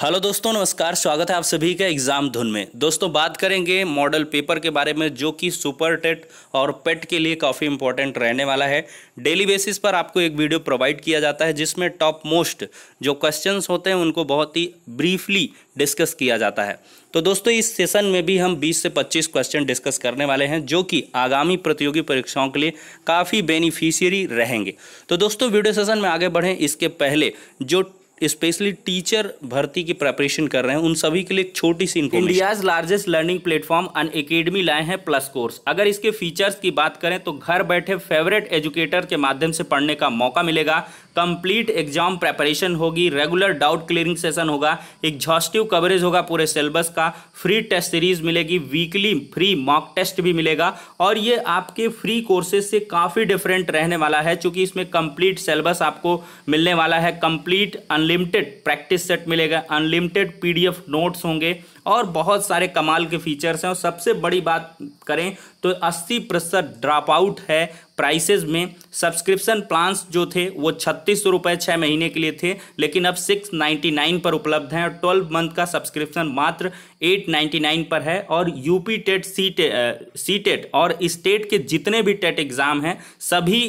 Hello दोस्तों, नमस्कार। स्वागत है आप सभी का एग्जाम धुन में। दोस्तों, बात करेंगे मॉडल पेपर के बारे में जो कि सुपर टेट और पेट के लिए काफ़ी इंपॉर्टेंट रहने वाला है। डेली बेसिस पर आपको एक वीडियो प्रोवाइड किया जाता है जिसमें टॉप मोस्ट जो क्वेश्चंस होते हैं उनको बहुत ही ब्रीफली डिस्कस किया जाता है। तो दोस्तों, इस सेशन में भी हम 20 से 25 क्वेश्चन डिस्कस करने वाले हैं जो कि आगामी प्रतियोगी परीक्षाओं के लिए काफ़ी बेनिफिशियरी रहेंगे। तो दोस्तों, वीडियो सेशन में आगे बढ़ें इसके पहले जो स्पेशली टीचर भर्ती की प्रिपरेशन कर रहे हैं उन सभी के लिए एक छोटी सी information. India's largest learning platform Unacademy लाए हैं प्लस कोर्स। अगर इसके फीचर्स की बात करें तो घर बैठे फेवरेट एजुकेटर के माध्यम से पढ़ने का मौका मिलेगा, कंप्लीट एग्जाम प्रेपरेशन होगी, रेगुलर डाउट क्लियरिंग सेशन होगा, एग्जॉस्टिव कवरेज होगा पूरे सिलेबस का, फ्री टेस्ट सीरीज मिलेगी, वीकली फ्री मॉक टेस्ट भी मिलेगा और ये आपके फ्री कोर्सेज से काफ़ी डिफरेंट रहने वाला है क्योंकि इसमें कंप्लीट सिलेबस आपको मिलने वाला है, कंप्लीट अनलिमिटेड प्रैक्टिस सेट मिलेगा, अनलिमिटेड पीडीएफ नोट्स होंगे और बहुत सारे कमाल के फीचर्स हैं। और सबसे बड़ी बात करें तो 80% ड्रॉप आउट है प्राइसेस में। सब्सक्रिप्शन प्लान्स जो थे वो 3600 रुपये 6 महीने के लिए थे, लेकिन अब 699 पर उपलब्ध हैं और 12 मंथ का सब्सक्रिप्शन मात्र 899 पर है। और यूपी टेट, सी टेट और स्टेट के जितने भी टेट एग्ज़ाम हैं सभी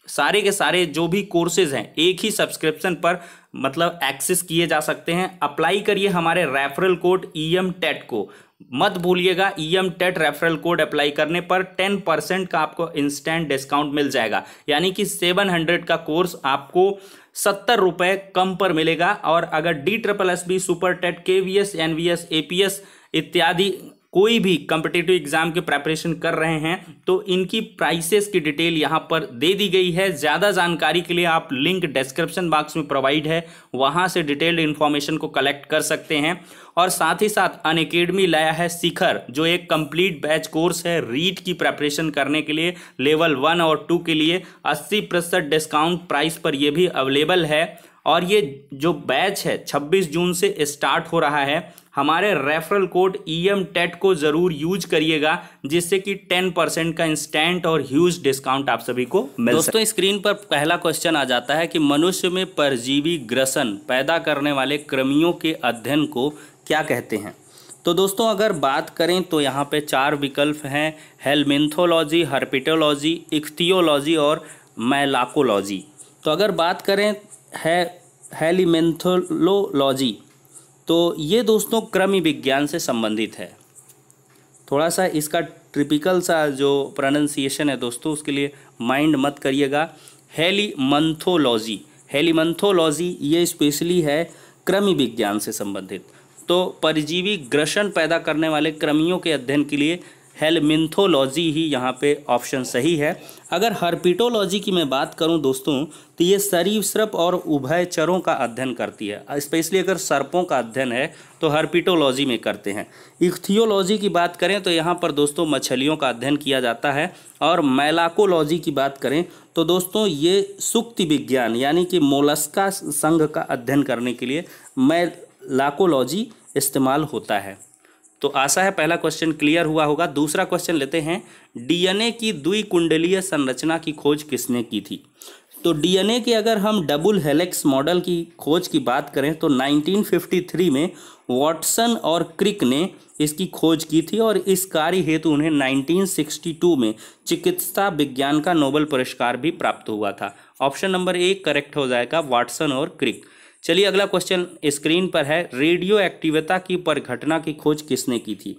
सारे के सारे जो भी कोर्सेज हैं एक ही सब्सक्रिप्शन पर मतलब एक्सेस किए जा सकते हैं। अप्लाई करिए हमारे रेफरल कोड EM टेट को, मत भूलिएगा। EM TET referral code apply करने पर 10% का आपको इंस्टेंट डिस्काउंट मिल जाएगा, यानी कि 700 का कोर्स आपको 70 रुपये कम पर मिलेगा। और अगर DSSB super TET, KVS, NVS, APS इत्यादि कोई भी कॉम्पिटिटिव एग्जाम के प्रेपरेशन कर रहे हैं तो इनकी प्राइसेस की डिटेल यहाँ पर दे दी गई है। ज़्यादा जानकारी के लिए आप लिंक डिस्क्रिप्शन बॉक्स में प्रोवाइड है, वहाँ से डिटेल्ड इन्फॉर्मेशन को कलेक्ट कर सकते हैं। और साथ ही साथ अनअकैडमी लाया है शिखर, जो एक कंप्लीट बैच कोर्स है रीट की प्रेपरेशन करने के लिए। लेवल 1 और 2 के लिए 80% डिस्काउंट प्राइस पर यह भी अवेलेबल है। और ये जो बैच है 26 जून से स्टार्ट हो रहा है। हमारे रेफरल कोड EM टेट को ज़रूर यूज करिएगा जिससे कि 10% का इंस्टेंट और ह्यूज डिस्काउंट आप सभी को मिल सके। दोस्तों, स्क्रीन पर पहला क्वेश्चन आ जाता है कि मनुष्य में परजीवी ग्रसन पैदा करने वाले कृमियों के अध्ययन को क्या कहते हैं। तो दोस्तों, अगर बात करें तो यहाँ पे 4 विकल्प हैं: हेलमिन्थोलॉजी, हर्पिटोलॉजी, इख्तियोलॉजी और मैलाकोलॉजी। तो अगर बात करें हेलिमेंथोलॉजी तो ये दोस्तों कृमि विज्ञान से संबंधित है। थोड़ा सा इसका ट्रिपिकल सा जो प्रोनाउंसिएशन है दोस्तों उसके लिए माइंड मत करिएगा। हेलिमेंथोलॉजी ये स्पेशली है कृमि विज्ञान से संबंधित। तो परजीवी ग्रसन पैदा करने वाले कृमियों के अध्ययन के लिए हेलमिन्थोलॉजी ही यहाँ पे ऑप्शन सही है। अगर हर्पिटोलॉजी की मैं बात करूँ दोस्तों तो ये सरीसृप और उभयचरों का अध्ययन करती है। स्पेशली अगर सर्पों का अध्ययन है तो हर्पिटोलॉजी में करते हैं। इख्तियोलॉजी की बात करें तो यहाँ पर दोस्तों मछलियों का अध्ययन किया जाता है। और मैलाकोलॉजी की बात करें तो दोस्तों ये सुक्ति विज्ञान यानी कि मोलस्का संघ का अध्ययन करने के लिए मैलाकोलॉजी इस्तेमाल होता है। तो आशा है पहला क्वेश्चन क्लियर हुआ होगा। दूसरा क्वेश्चन लेते हैं, DNA की द्विकुंडलीय संरचना की खोज किसने की थी। तो DNA के अगर हम डबल हेलिक्स मॉडल की खोज की बात करें तो 1953 में वाटसन और क्रिक ने इसकी खोज की थी और इस कार्य हेतु उन्हें 1962 में चिकित्सा विज्ञान का नोबेल पुरस्कार भी प्राप्त हुआ था। ऑप्शन नंबर 1 करेक्ट हो जाएगा, वाटसन और क्रिक। चलिए अगला क्वेश्चन स्क्रीन पर है, रेडियो एक्टिविटी की परिघटना की खोज किसने की थी।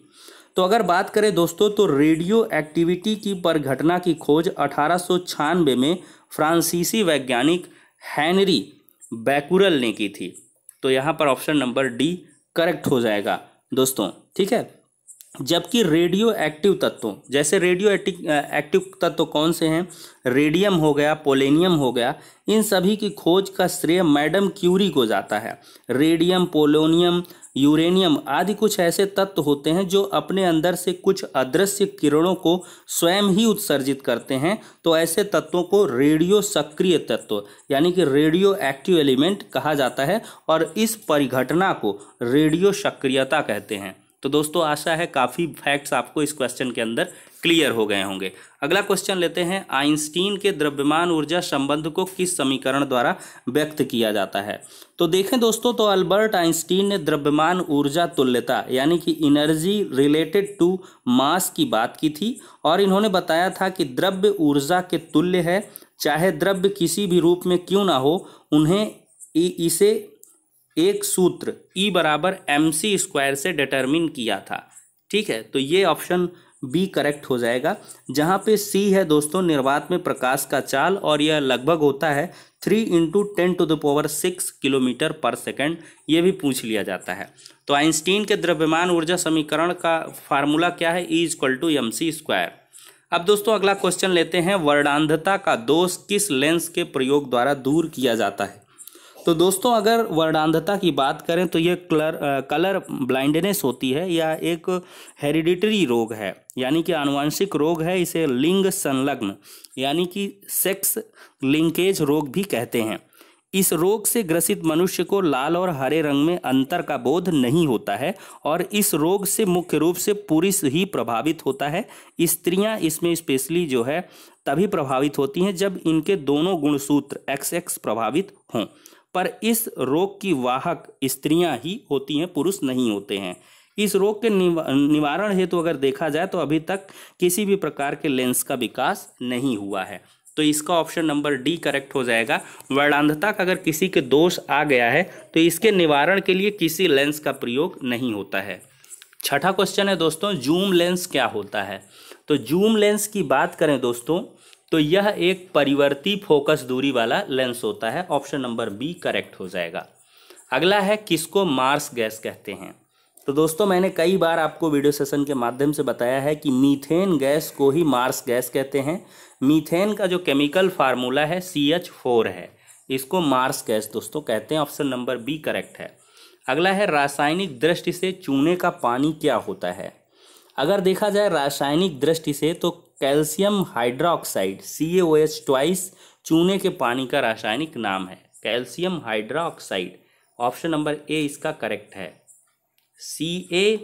तो अगर बात करें दोस्तों तो रेडियो एक्टिविटी की परिघटना की खोज 1896 में फ्रांसीसी वैज्ञानिक हेनरी बैकुरल ने की थी। तो यहाँ पर ऑप्शन नंबर D करेक्ट हो जाएगा दोस्तों, ठीक है। जबकि रेडियो एक्टिव तत्वों, जैसे रेडियो एक्टिव तत्व कौन से हैं, रेडियम हो गया, पोलेनियम हो गया, इन सभी की खोज का श्रेय मैडम क्यूरी को जाता है। रेडियम, पोलोनियम, यूरेनियम आदि कुछ ऐसे तत्व होते हैं जो अपने अंदर से कुछ अदृश्य किरणों को स्वयं ही उत्सर्जित करते हैं। तो ऐसे तत्वों को रेडियो सक्रिय तत्व यानी कि रेडियो एक्टिव एलिमेंट कहा जाता है और इस परिघटना को रेडियो सक्रियता कहते हैं। तो दोस्तों, आशा है काफ़ी फैक्ट्स आपको इस क्वेश्चन के अंदर क्लियर हो गए होंगे। अगला क्वेश्चन लेते हैं, आइंस्टीन के द्रव्यमान ऊर्जा संबंध को किस समीकरण द्वारा व्यक्त किया जाता है? तो देखें दोस्तों, तो अल्बर्ट आइंस्टीन ने द्रव्यमान ऊर्जा तुल्यता यानी कि एनर्जी रिलेटेड टू मास की बात की थी और इन्होंने बताया था कि द्रव्य ऊर्जा के तुल्य है, चाहे द्रव्य किसी भी रूप में क्यों ना हो। उन्हें इसे एक सूत्र E बराबर mc² से डिटरमिन किया था। ठीक है, तो ये ऑप्शन बी करेक्ट हो जाएगा, जहाँ पे सी है दोस्तों निर्वात में प्रकाश का चाल और यह लगभग होता है 3 × 10⁶ किलोमीटर पर सेकंड। ये भी पूछ लिया जाता है। तो आइंस्टीन के द्रव्यमान ऊर्जा समीकरण का फार्मूला क्या है? E = mc²। अब दोस्तों अगला क्वेश्चन लेते हैं, वर्णांधता का दोष किस लेंस के प्रयोग द्वारा दूर किया जाता है? तो दोस्तों अगर वर्णांधता की बात करें तो ये कलर ब्लाइंडनेस होती है या एक हेरिडिटरी रोग है, यानी कि आनुवंशिक रोग है। इसे लिंग संलग्न यानी कि सेक्स लिंकेज रोग भी कहते हैं। इस रोग से ग्रसित मनुष्य को लाल और हरे रंग में अंतर का बोध नहीं होता है और इस रोग से मुख्य रूप से पुरुष ही प्रभावित होता है। स्त्रियां इसमें स्पेशली जो है तभी प्रभावित होती हैं जब इनके दोनों गुणसूत्र XX प्रभावित हों, पर इस रोग की वाहक स्त्रियां ही होती हैं, पुरुष नहीं होते हैं। इस रोग के निवारण हेतु अगर देखा जाए तो अभी तक किसी भी प्रकार के लेंस का विकास नहीं हुआ है। तो इसका ऑप्शन नंबर डी करेक्ट हो जाएगा। वर्णांधता का अगर किसी के दोष आ गया है तो इसके निवारण के लिए किसी लेंस का प्रयोग नहीं होता है। छठा क्वेश्चन है दोस्तों, जूम लेंस क्या होता है? तो जूम लेंस की बात करें दोस्तों तो यह एक परिवर्ती फोकस दूरी वाला लेंस होता है। ऑप्शन नंबर बी करेक्ट हो जाएगा। अगला है, किसको मार्स गैस कहते हैं? तो दोस्तों मैंने कई बार आपको वीडियो सेशन के माध्यम से बताया है कि मीथेन गैस को ही मार्स गैस कहते हैं। मीथेन का जो केमिकल फार्मूला है CH4 है, इसको मार्स गैस दोस्तों कहते हैं। ऑप्शन नंबर बी करेक्ट है। अगला है, रासायनिक दृष्टि से चूने का पानी क्या होता है? अगर देखा जाए रासायनिक दृष्टि से तो कैल्शियम हाइड्रोक्साइड CaOH चूने के पानी का रासायनिक नाम है, calcium hydroxide. Option number A इसका करेक्ट है, CaOH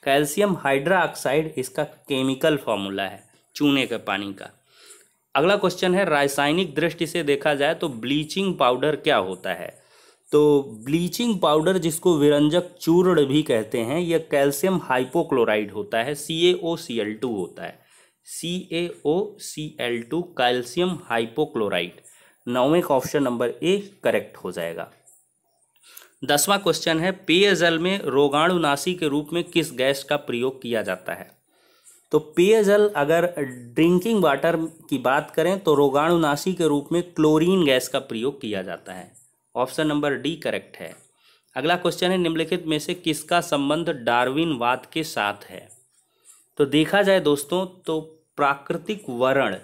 कैल्शियम हाइड्रोक्साइड इसका केमिकल फॉर्मूला है चूने के पानी का। अगला क्वेश्चन है, रासायनिक दृष्टि से देखा जाए तो ब्लीचिंग पाउडर क्या होता है? तो ब्लीचिंग पाउडर जिसको विरंजक चूर्ण भी कहते हैं, यह कैल्शियम हाइपोक्लोराइड होता है, CaOCl2 होता है, CaOCl2 कैल्शियम हाइपोक्लोराइड। 9वें का ऑप्शन नंबर ए करेक्ट हो जाएगा। 10वां क्वेश्चन है, पेयजल में रोगाणुनाशी के रूप में किस गैस का प्रयोग किया जाता है? तो पेयजल अगर ड्रिंकिंग वाटर की बात करें तो रोगाणुनाशी के रूप में क्लोरीन गैस का प्रयोग किया जाता है। ऑप्शन नंबर डी करेक्ट है। अगला क्वेश्चन है, निम्नलिखित में से किसका संबंध डार्विनवाद के साथ है? तो देखा जाए दोस्तों तो प्राकृतिक वर्ण,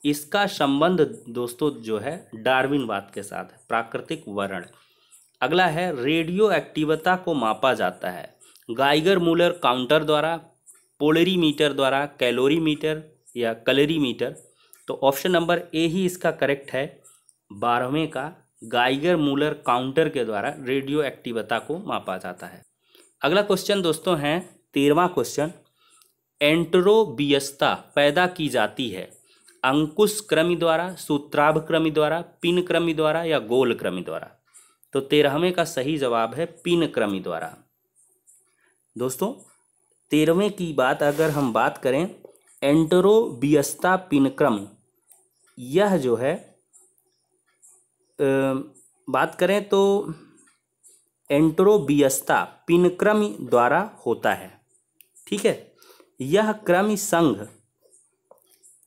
इसका संबंध दोस्तों जो है डार्विनवाद के साथ है, प्राकृतिक वर्ण। अगला है, रेडियो एक्टिवता को मापा जाता है गाइगर मूलर काउंटर द्वारा, पोलरीमीटर द्वारा, कैलोरीमीटर या कैलोरीमीटर। तो ऑप्शन नंबर ए ही इसका करेक्ट है, 12वें का गाइगर मूलर काउंटर के द्वारा रेडियो एक्टिवता को मापा जाता है। अगला क्वेश्चन दोस्तों है 13वां क्वेश्चन, एंटरोबियस्ता पैदा की जाती है अंकुश क्रमी द्वारा, सूत्राभ क्रमी द्वारा, पिन क्रमी द्वारा या गोल क्रमी द्वारा? तो 13वें का सही जवाब है पिन क्रमी द्वारा। दोस्तों 13वें की बात अगर हम बात करें, एंटरोबियस्ता पिन क्रम, यह जो है बात करें तो एंटरोबियस्ता पिनक्रम द्वारा होता है। ठीक है, यह क्रम संघ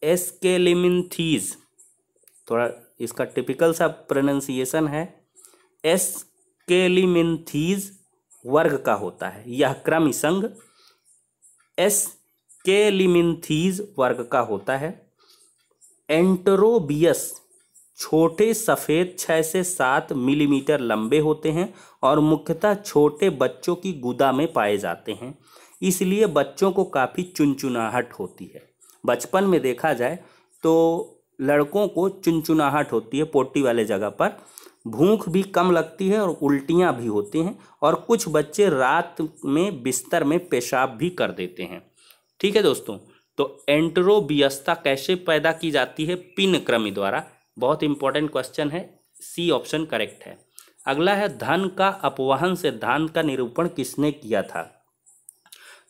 एस्केलेमिंथीज, थोड़ा इसका टिपिकल सा प्रोनाउंसिएशन है, एस्केलेमिंथीज वर्ग का होता है। यह क्रम संघ एस्केलेमिंथीज वर्ग का होता है। एंटरोबियस छोटे सफ़ेद 6 से 7 मिलीमीटर लंबे होते हैं और मुख्यतः छोटे बच्चों की गुदा में पाए जाते हैं, इसलिए बच्चों को काफ़ी चुनचुनाहट होती है। बचपन में देखा जाए तो लड़कों को चुनचुनाहट होती है पोटी वाले जगह पर, भूख भी कम लगती है और उल्टियाँ भी होती हैं, और कुछ बच्चे रात में बिस्तर में पेशाब भी कर देते हैं। ठीक है दोस्तों, तो एंटेरोबियस्ता कैसे पैदा की जाती है? पिन कृमि द्वारा। बहुत इंपॉर्टेंट क्वेश्चन है, सी ऑप्शन करेक्ट है। अगला है धन का अपवहन सिद्धांत का निरूपण किसने किया था?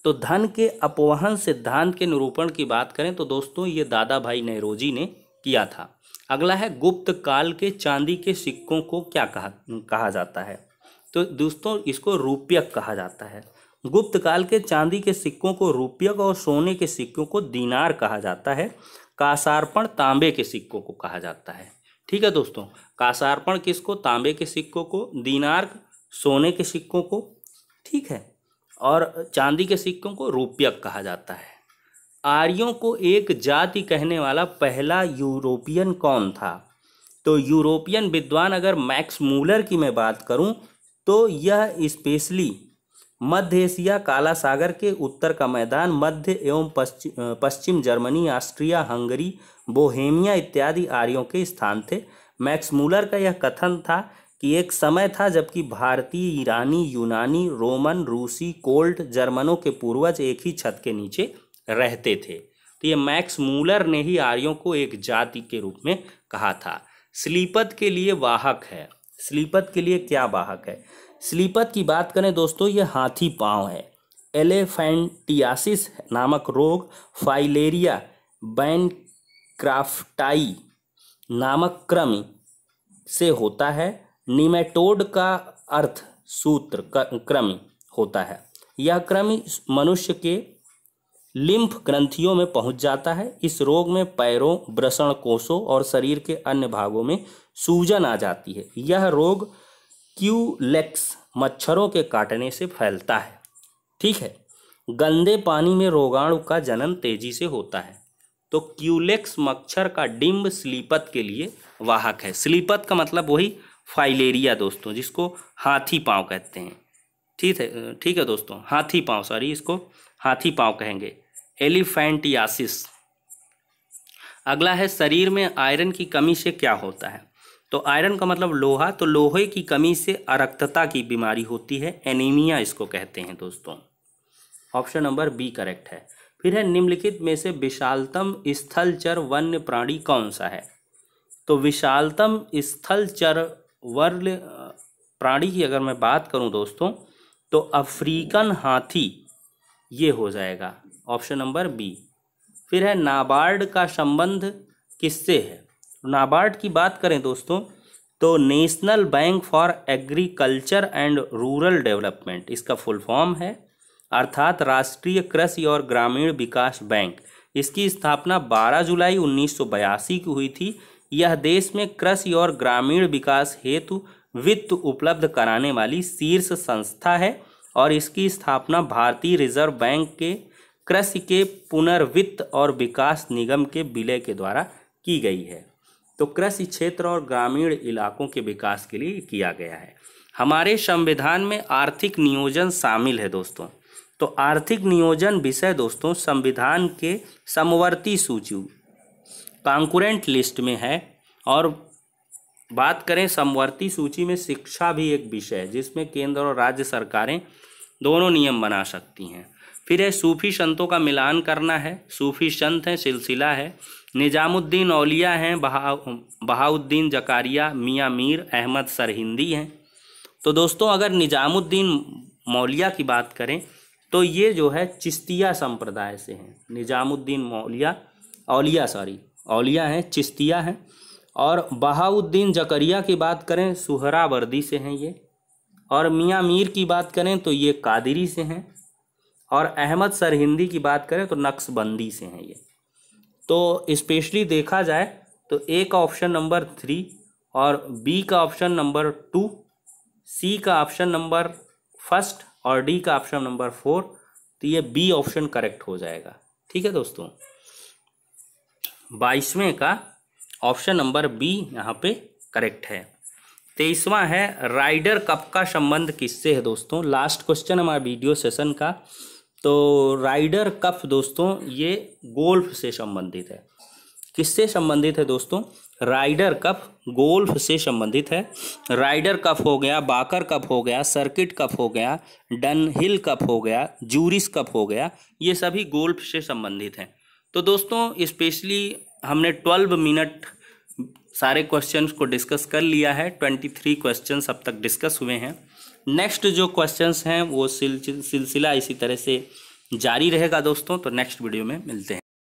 तो धन के अपवहन सिद्धांत के निरूपण की बात करें तो दोस्तों ये दादा भाई नौरोजी ने किया था। अगला है गुप्त काल के चांदी के सिक्कों को क्या कहा जाता है? तो दोस्तों इसको रूप्यक कहा जाता है। गुप्त काल के चांदी के सिक्कों को रूप्यक और सोने के सिक्कों को दीनार कहा जाता है। कांसार्पण तांबे के सिक्कों को कहा जाता है। ठीक है दोस्तों, कांसार्पण किसको? तांबे के सिक्कों को, दीनार सोने के सिक्कों को, ठीक है, और चांदी के सिक्कों को रूप्यक कहा जाता है। आर्यों को एक जाति कहने वाला पहला यूरोपियन कौन था? तो यूरोपियन विद्वान अगर मैक्स मूलर की मैं बात करूं तो यह स्पेशली मध्य एशिया, काला सागर के उत्तर का मैदान, मध्य एवं पश्चिम जर्मनी, ऑस्ट्रिया, हंगरी, बोहेमिया इत्यादि आर्यों के स्थान थे। मैक्स मूलर का यह कथन था कि एक समय था जबकि भारतीय, ईरानी, यूनानी, रोमन, रूसी, कोल्ट, जर्मनों के पूर्वज एक ही छत के नीचे रहते थे। तो ये मैक्स मूलर ने ही आर्यों को एक जाति के रूप में कहा था। स्लीपत के लिए वाहक है। स्लीपत के लिए क्या वाहक है? स्लीपत की बात करें दोस्तों, ये हाथी पाँव है। एलेफेंटियासिस नामक रोग फाइलेरिया बैनक्राफ्टाई नामक कृमि से होता है। निमेटोड का अर्थ सूत्र कृमि होता है। यह कृमि मनुष्य के लिम्फ ग्रंथियों में पहुंच जाता है। इस रोग में पैरों, वृषण कोषों और शरीर के अन्य भागों में सूजन आ जाती है। यह रोग क्यूलेक्स मच्छरों के काटने से फैलता है। ठीक है, गंदे पानी में रोगाणु का जन्म तेजी से होता है। तो क्यूलेक्स मच्छर का डिंब स्लीपत के लिए वाहक है। स्लीपत का मतलब वही फाइलेरिया दोस्तों, जिसको हाथी पाँव कहते हैं। ठीक है दोस्तों, हाथी पाँव, सॉरी, इसको हाथी पाँव कहेंगे, एलिफेंटियासिस। अगला है शरीर में आयरन की कमी से क्या होता है? तो आयरन का मतलब लोहा, तो लोहे की कमी से अरक्तता की बीमारी होती है, एनीमिया इसको कहते हैं दोस्तों। ऑप्शन नंबर बी करेक्ट है। फिर है निम्नलिखित में से विशालतम स्थलचर वन्य प्राणी कौन सा है? तो विशालतम स्थलचर वन्य प्राणी की अगर मैं बात करूं दोस्तों तो अफ्रीकन हाथी ये हो जाएगा, ऑप्शन नंबर बी। फिर है नाबार्ड का संबंध किससे है? नाबार्ड की बात करें दोस्तों तो national bank for agriculture and rural development इसका फुल फॉर्म है, अर्थात राष्ट्रीय कृषि और ग्रामीण विकास बैंक। इसकी स्थापना 12 जुलाई 1982 की हुई थी। यह देश में कृषि और ग्रामीण विकास हेतु वित्त उपलब्ध कराने वाली शीर्ष संस्था है और इसकी स्थापना भारतीय रिजर्व बैंक के कृषि के पुनर्वित्त और विकास निगम के विलय के द्वारा की गई है। तो कृषि क्षेत्र और ग्रामीण इलाकों के विकास के लिए किया गया है। हमारे संविधान में आर्थिक नियोजन शामिल है दोस्तों। तो आर्थिक नियोजन विषय दोस्तों संविधान के समवर्ती सूची कॉन्करेंट लिस्ट में है। और बात करें समवर्ती सूची में शिक्षा भी एक विषय है जिसमें केंद्र और राज्य सरकारें दोनों नियम बना सकती हैं। फिर है सूफी संतों का मिलान करना है। सूफी संत हैं, सिलसिला है, निजामुद्दीन औलिया हैं, बहाउद्दीन जकारिया, मियाँ मीर अहमद सरहिंदी हैं। तो दोस्तों अगर निजामुद्दीन मौलिया की बात करें तो ये जो है चिश्तिया संप्रदाय से हैं। निजामुद्दीन औलिया हैं, चिश्तिया हैं। और बहाउद्दीन जकरिया की बात करें सुहरावर्दी से हैं ये। और मियाँ मीर की बात करें तो ये कादिरी से हैं। और अहमद सरहिंदी की बात करें तो नक्शबंदी से हैं ये। तो स्पेशली देखा जाए तो ए का ऑप्शन नंबर 3 और बी का ऑप्शन नंबर 2, सी का ऑप्शन नंबर 1 और डी का ऑप्शन नंबर 4, तो ये बी ऑप्शन करेक्ट हो जाएगा। ठीक है दोस्तों, 22वें का ऑप्शन नंबर बी यहाँ पे करेक्ट है। 23वां है राइडर कप का संबंध किससे है दोस्तों? लास्ट क्वेश्चन हमारा वीडियो सेशन का। तो राइडर कप दोस्तों ये गोल्फ से संबंधित है। किससे संबंधित है दोस्तों? राइडर कप गोल्फ से संबंधित है। राइडर कप हो गया, बाकर कप हो गया, सर्किट कप हो गया, डनहिल कप हो गया, जूरिस कप हो गया, ये सभी गोल्फ से संबंधित हैं। तो दोस्तों स्पेशली हमने 12 मिनट सारे क्वेश्चंस को डिस्कस कर लिया है। 23 क्वेश्चंस अब तक डिस्कस हुए हैं। नेक्स्ट जो क्वेश्चंस हैं वो सिलसिला इसी तरह से जारी रहेगा दोस्तों। तो नेक्स्ट वीडियो में मिलते हैं।